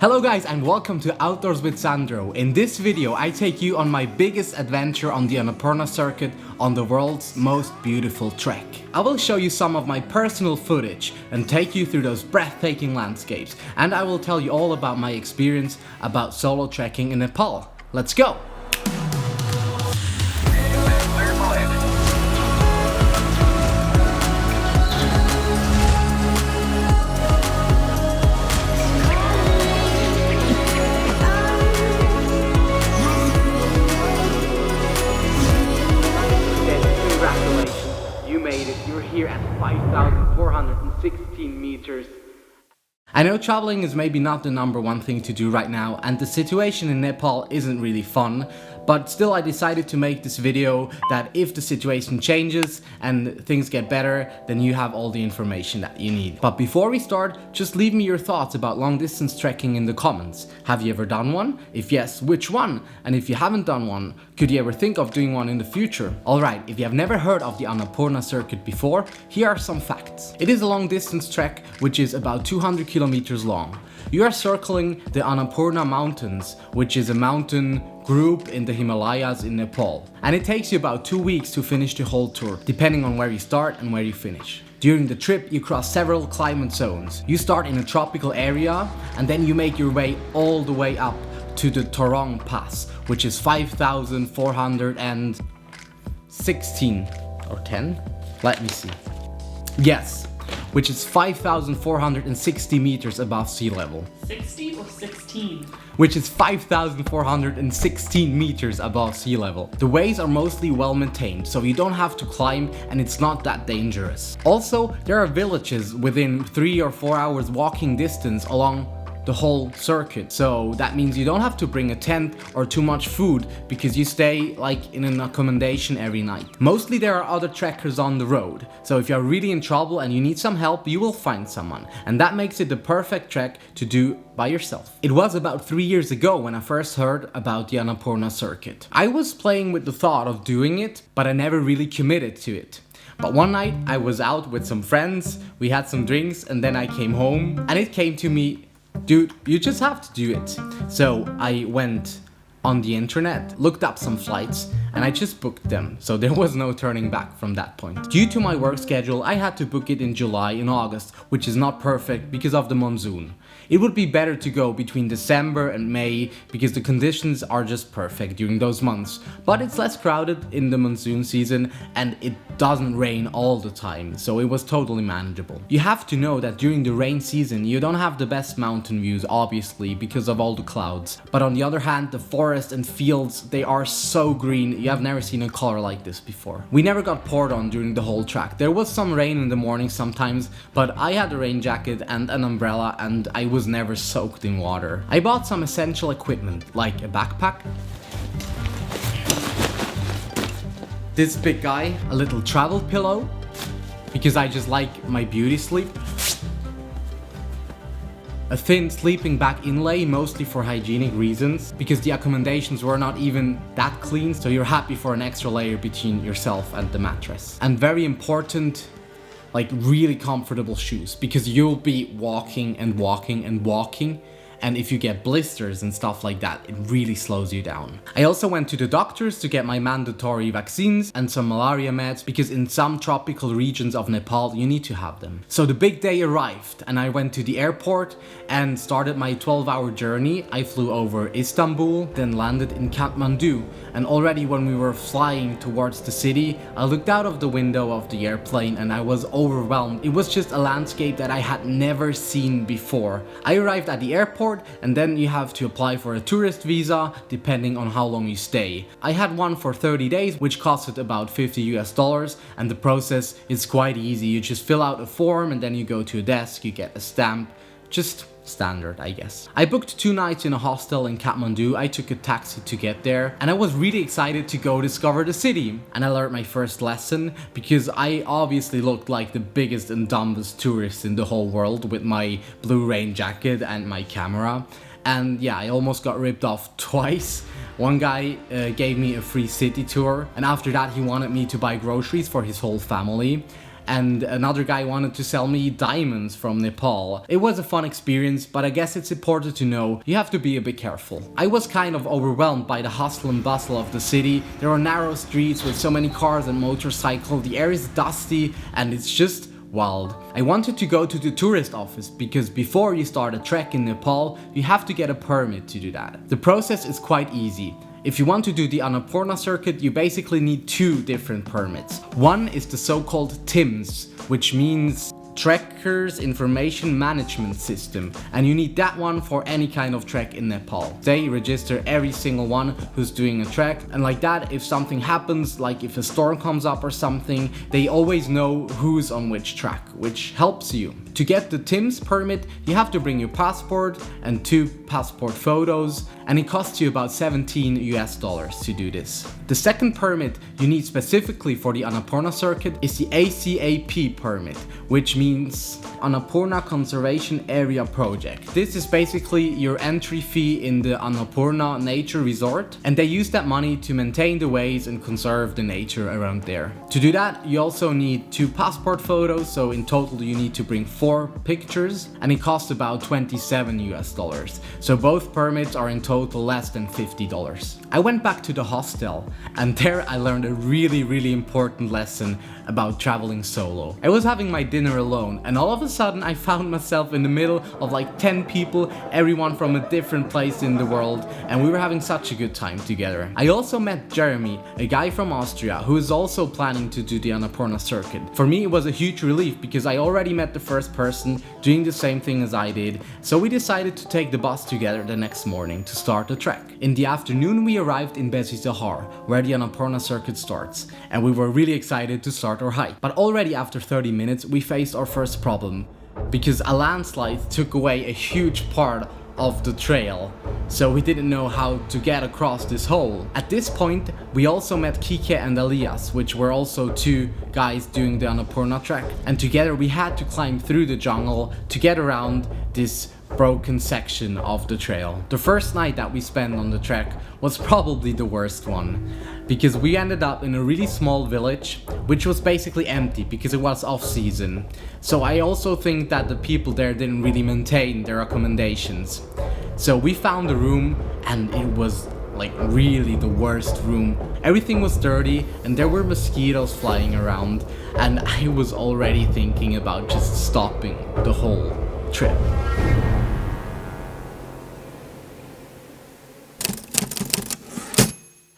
Hello guys and welcome to Outdoors with Sandro. In this video I take you on my biggest adventure on the Annapurna Circuit on the world's most beautiful trek. I will show you some of my personal footage and take you through those breathtaking landscapes, and I will tell you all about my experience about solo trekking in Nepal. Let's go! Here at 5,416 meters. I know traveling is maybe not the number one thing to do right now, and the situation in Nepal isn't really fun, but still I decided to make this video that if the situation changes and things get better, then you have all the information that you need. But before we start, just leave me your thoughts about long distance trekking in the comments. Have you ever done one? If yes, which one? And if you haven't done one, could you ever think of doing one in the future? Alright, if you have never heard of the Annapurna Circuit before, here are some facts. It is a long distance trek which is about 200 kilometers long. You are circling the Annapurna Mountains, which is a mountain group in the Himalayas in Nepal. And it takes you about 2 weeks to finish the whole tour, depending on where you start and where you finish. During the trip, you cross several climate zones. You start in a tropical area and then you make your way all the way up to the Thorong La Pass, which is 5,416 or 10? Let me see. Yes, which is 5,460 meters above sea level. 60 or 16? Which is 5,416 meters above sea level. The ways are mostly well maintained, so you don't have to climb and it's not that dangerous. Also, there are villages within 3 or 4 hours walking distance along the whole circuit, so that means you don't have to bring a tent or too much food because you stay like in an accommodation every night. Mostly there are other trekkers on the road, so if you're really in trouble and you need some help, you will find someone, and that makes it the perfect trek to do by yourself. It was about 3 years ago when I first heard about the Annapurna Circuit. I was playing with the thought of doing it, but I never really committed to it. But one night I was out with some friends, we had some drinks, and then I came home and it came to me, dude, you just have to do it. So I went on the internet, looked up some flights, and I just booked them. So there was no turning back from that point. Due to my work schedule, I had to book it in July and August, which is not perfect because of the monsoon. It would be better to go between December and May because the conditions are just perfect during those months. But it's less crowded in the monsoon season and it doesn't rain all the time, so it was totally manageable. You have to know that during the rain season you don't have the best mountain views, obviously, because of all the clouds. But on the other hand, the forest and fields, they are so green, you have never seen a color like this before. We never got poured on during the whole trek. There was some rain in the morning sometimes, but I had a rain jacket and an umbrella and I was never soaked in water. I bought some essential equipment, like a backpack, this big guy, a little travel pillow, because I just like my beauty sleep, a thin sleeping bag inlay, mostly for hygienic reasons, because the accommodations were not even that clean, so you're happy for an extra layer between yourself and the mattress. And very important, like really comfortable shoes, because you'll be walking and walking and walking, and if you get blisters and stuff like that, it really slows you down. I also went to the doctors to get my mandatory vaccines and some malaria meds, because in some tropical regions of Nepal you need to have them. So the big day arrived and I went to the airport and started my 12-hour journey. I flew over Istanbul, then landed in Kathmandu, and already when we were flying towards the city, I looked out of the window of the airplane and I was overwhelmed. It was just a landscape that I had never seen before. I arrived at the airport and then you have to apply for a tourist visa depending on how long you stay. I had one for 30 days, which costed about $50 and the process is quite easy. You just fill out a form and then you go to a desk, you get a stamp, just standard, I guess. I booked 2 nights in a hostel in Kathmandu. I took a taxi to get there and I was really excited to go discover the city. And I learned my first lesson because I obviously looked like the biggest and dumbest tourist in the whole world with my blue rain jacket and my camera. And yeah, I almost got ripped off twice. One guy gave me a free city tour, and after that he wanted me to buy groceries for his whole family. and another guy wanted to sell me diamonds from Nepal. It was a fun experience, but I guess it's important to know you have to be a bit careful. I was kind of overwhelmed by the hustle and bustle of the city. There are narrow streets with so many cars and motorcycles, the air is dusty, and it's just wild. I wanted to go to the tourist office because before you start a trek in Nepal, you have to get a permit to do that. The process is quite easy. If you want to do the Annapurna Circuit, you basically need two different permits. One is the so-called TIMS, which means Trekkers Information Management System, and you need that one for any kind of trek in Nepal. They register every single one who's doing a trek, and like that, if something happens, like if a storm comes up or something, they always know who's on which track, which helps you. To get the TIMS permit, you have to bring your passport and 2 passport photos, and it costs you about $17 to do this. The second permit you need specifically for the Annapurna Circuit is the ACAP permit, which means Annapurna Conservation Area Project. This is basically your entry fee in the Annapurna Nature Resort, and they use that money to maintain the ways and conserve the nature around there. To do that, you also need 2 passport photos, so in total you need to bring 4 pictures, and it costs about $27. So both permits are in total less than $50. I went back to the hostel, and there I learned a really important lesson about traveling solo. I was having my dinner alone, and all of a sudden I found myself in the middle of like 10 people, everyone from a different place in the world, and we were having such a good time together. I also met Jeremy, a guy from Austria who is also planning to do the Annapurna Circuit. For me it was a huge relief because I already met the first person doing the same thing as I did, so we decided to take the bus together the next morning to start the trek. In the afternoon we arrived in Besisahar, where the Annapurna Circuit starts, and we were really excited to start our hike. But already after 30 minutes we faced our first problem, because a landslide took away a huge part of the trail, so we didn't know how to get across this hole. At this point we also met Kike and Elias, which were also 2 guys doing the Annapurna Trek, and together we had to climb through the jungle to get around this broken section of the trail. The first night that we spent on the trek was probably the worst one, because we ended up in a really small village which was basically empty because it was off season. So I also think that the people there didn't really maintain their accommodations. So we found a room, and it was like really the worst room. Everything was dirty and there were mosquitoes flying around, and I was already thinking about just stopping the whole trip.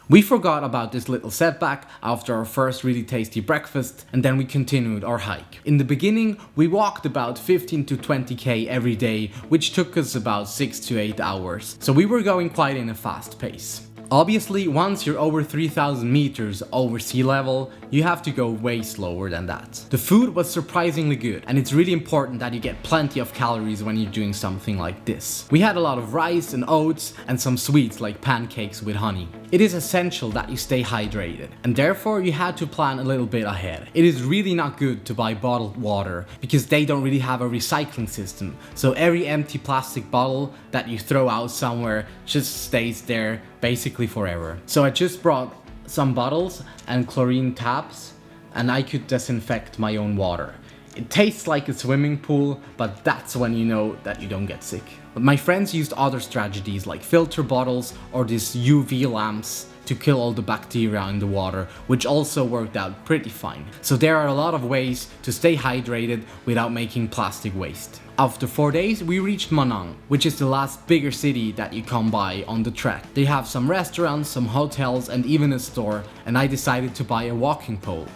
We forgot about this little setback after our first really tasty breakfast, and then we continued our hike. In the beginning, we walked about 15 to 20k every day, which took us about 6 to 8 hours, so we were going quite in a fast pace. Obviously, once you're over 3,000 meters over sea level, you have to go way slower than that. The food was surprisingly good, and it's really important that you get plenty of calories when you're doing something like this. We had a lot of rice and oats and some sweets like pancakes with honey. It is essential that you stay hydrated, and therefore you had to plan a little bit ahead. It is really not good to buy bottled water because they don't really have a recycling system, so every empty plastic bottle that you throw out somewhere just stays there basically forever. So I just brought some bottles and chlorine taps, and I could disinfect my own water. It tastes like a swimming pool, but that's when you know that you don't get sick. But my friends used other strategies like filter bottles or these UV lamps to kill all the bacteria in the water, which also worked out pretty fine. So there are a lot of ways to stay hydrated without making plastic waste. After 4 days we reached Manang, which is the last bigger city that you come by on the trek. They have some restaurants, some hotels, and even a store, and I decided to buy a walking pole.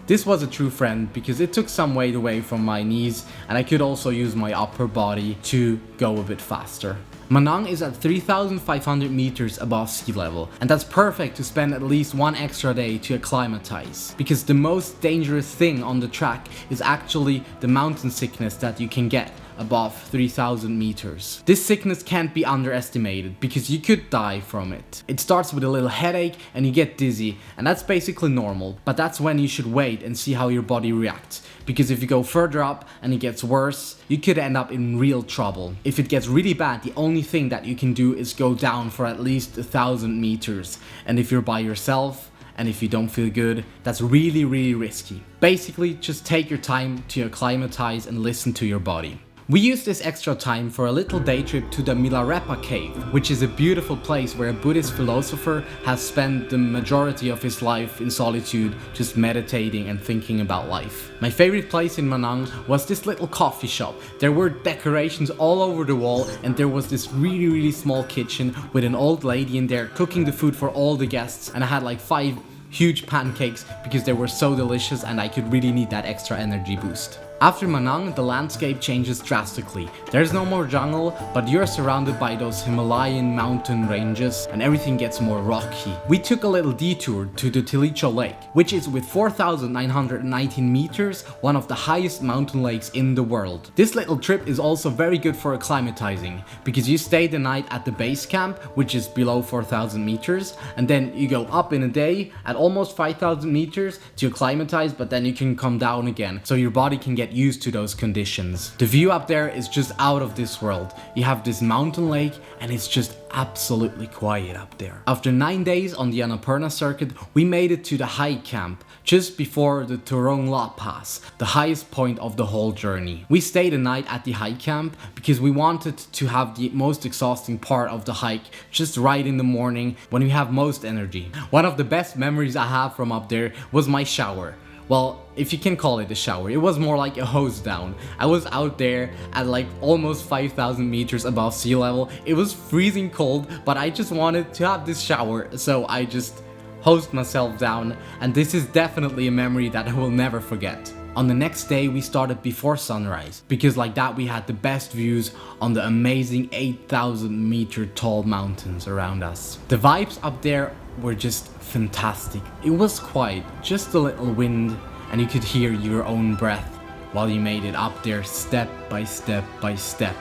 This was a true friend because it took some weight away from my knees, and I could also use my upper body to go a bit faster. Manang is at 3,500 meters above sea level, and that's perfect to spend at least 1 extra day to acclimatize, because the most dangerous thing on the track is actually the mountain sickness that you can get above 3,000 meters. This sickness can't be underestimated because you could die from it. It starts with a little headache and you get dizzy, and that's basically normal, but that's when you should wait and see how your body reacts, because if you go further up and it gets worse, you could end up in real trouble. If it gets really bad, the only thing that you can do is go down for at least 1,000 meters, and if you're by yourself and if you don't feel good, that's really risky. Basically, just take your time to acclimatize and listen to your body. We used this extra time for a little day trip to the Milarepa cave, which is a beautiful place where a Buddhist philosopher has spent the majority of his life in solitude, just meditating and thinking about life. My favorite place in Manang was this little coffee shop. There were decorations all over the wall, and there was this really small kitchen with an old lady in there cooking the food for all the guests, and I had like 5 huge pancakes because they were so delicious and I could really need that extra energy boost. After Manang, the landscape changes drastically. There's no more jungle, but you're surrounded by those Himalayan mountain ranges and everything gets more rocky. We took a little detour to the Tilicho Lake, which is with 4,919 meters, one of the highest mountain lakes in the world. This little trip is also very good for acclimatizing, because you stay the night at the base camp, which is below 4,000 meters, and then you go up in a day at almost 5,000 meters to acclimatize, but then you can come down again, so your body can get used to those conditions. The view up there is just out of this world. You have this mountain lake and it's just absolutely quiet up there. After 9 days on the Annapurna Circuit, we made it to the high camp, just before the Thorong La Pass, the highest point of the whole journey. We stayed a night at the high camp because we wanted to have the most exhausting part of the hike just right in the morning when we have most energy. One of the best memories I have from up there was my shower. Well, if you can call it a shower, it was more like a hose down. I was out there at like almost 5,000 meters above sea level. It was freezing cold, but I just wanted to have this shower, so I just hosed myself down, and this is definitely a memory that I will never forget. On the next day, we started before sunrise, because like that we had the best views on the amazing 8,000 meter tall mountains around us. The vibes up there were just fantastic. It was quiet, just a little wind, and you could hear your own breath while you made it up there step by step by step.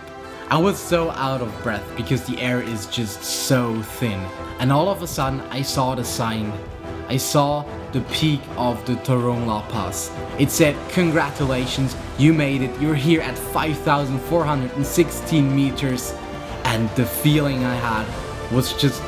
I was so out of breath because the air is just so thin, and all of a sudden I saw the sign. I saw the peak of the Thorong La Pass. It said, "Congratulations, you made it, you're here at 5,416 meters." And the feeling I had was just,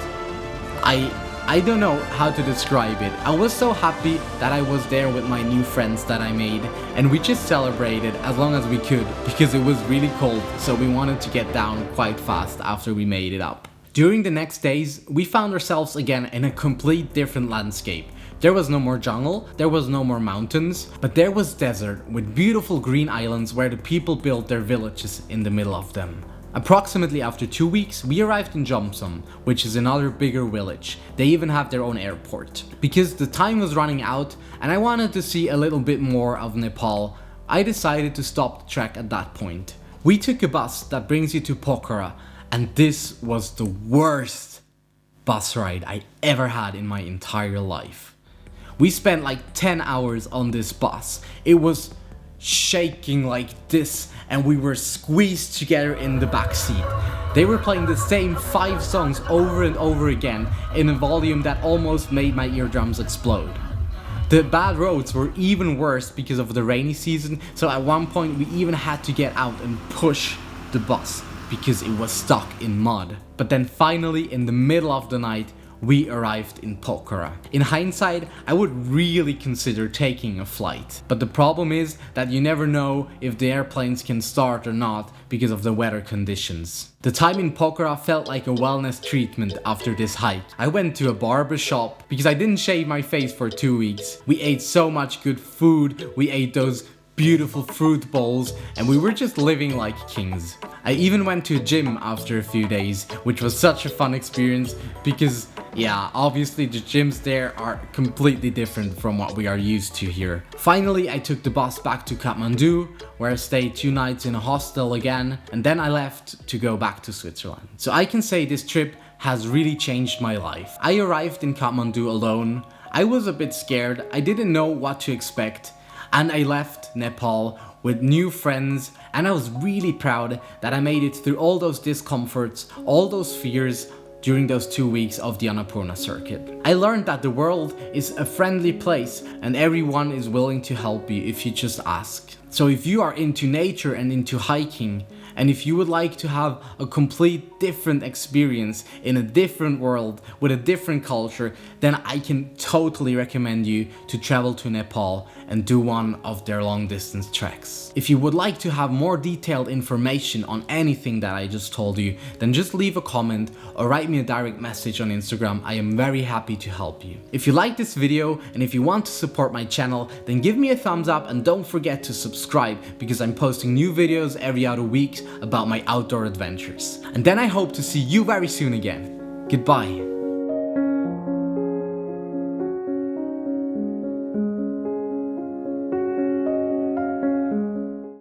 I don't know how to describe it. I was so happy that I was there with my new friends that I made, and we just celebrated as long as we could because it was really cold, so we wanted to get down quite fast after we made it up. During the next days, we found ourselves again in a complete different landscape. There was no more jungle, there was no more mountains, but there was desert with beautiful green islands where the people built their villages in the middle of them. Approximately after 2 weeks, we arrived in Jomsom, which is another bigger village. They even have their own airport. Because the time was running out and I wanted to see a little bit more of Nepal, I decided to stop the trek at that point. We took a bus that brings you to Pokhara, and this was the worst bus ride I ever had in my entire life. We spent like 10 hours on this bus. It was shaking like this, and we were squeezed together in the back seat. They were playing the same 5 songs over and over again in a volume that almost made my eardrums explode. The bad roads were even worse because of the rainy season, so at one point we even had to get out and push the bus because it was stuck in mud. But then finally, in the middle of the night, we arrived in Pokhara. In hindsight, I would really consider taking a flight. But the problem is that you never know if the airplanes can start or not because of the weather conditions. The time in Pokhara felt like a wellness treatment after this hike. I went to a barber shop because I didn't shave my face for 2 weeks. We ate so much good food, we ate those beautiful fruit bowls, and we were just living like kings. I even went to a gym after a few days, which was such a fun experience because, yeah, obviously the gyms there are completely different from what we are used to here. Finally, I took the bus back to Kathmandu, where I stayed 2 nights in a hostel again, and then I left to go back to Switzerland. So I can say this trip has really changed my life. I arrived in Kathmandu alone. I was a bit scared, I didn't know what to expect, and I left Nepal with new friends, and I was really proud that I made it through all those discomforts, all those fears during those 2 weeks of the Annapurna Circuit. I learned that the world is a friendly place and everyone is willing to help you if you just ask. So if you are into nature and into hiking And if you would like to have a complete different experience in a different world with a different culture, then I can totally recommend you to travel to Nepal and do one of their long distance treks. If you would like to have more detailed information on anything that I just told you, then just leave a comment or write me a direct message on Instagram. I am very happy to help you. If you like this video and if you want to support my channel, then give me a thumbs up and don't forget to subscribe, because I'm posting new videos every other week about my outdoor adventures. And then I hope to see you very soon again. Goodbye.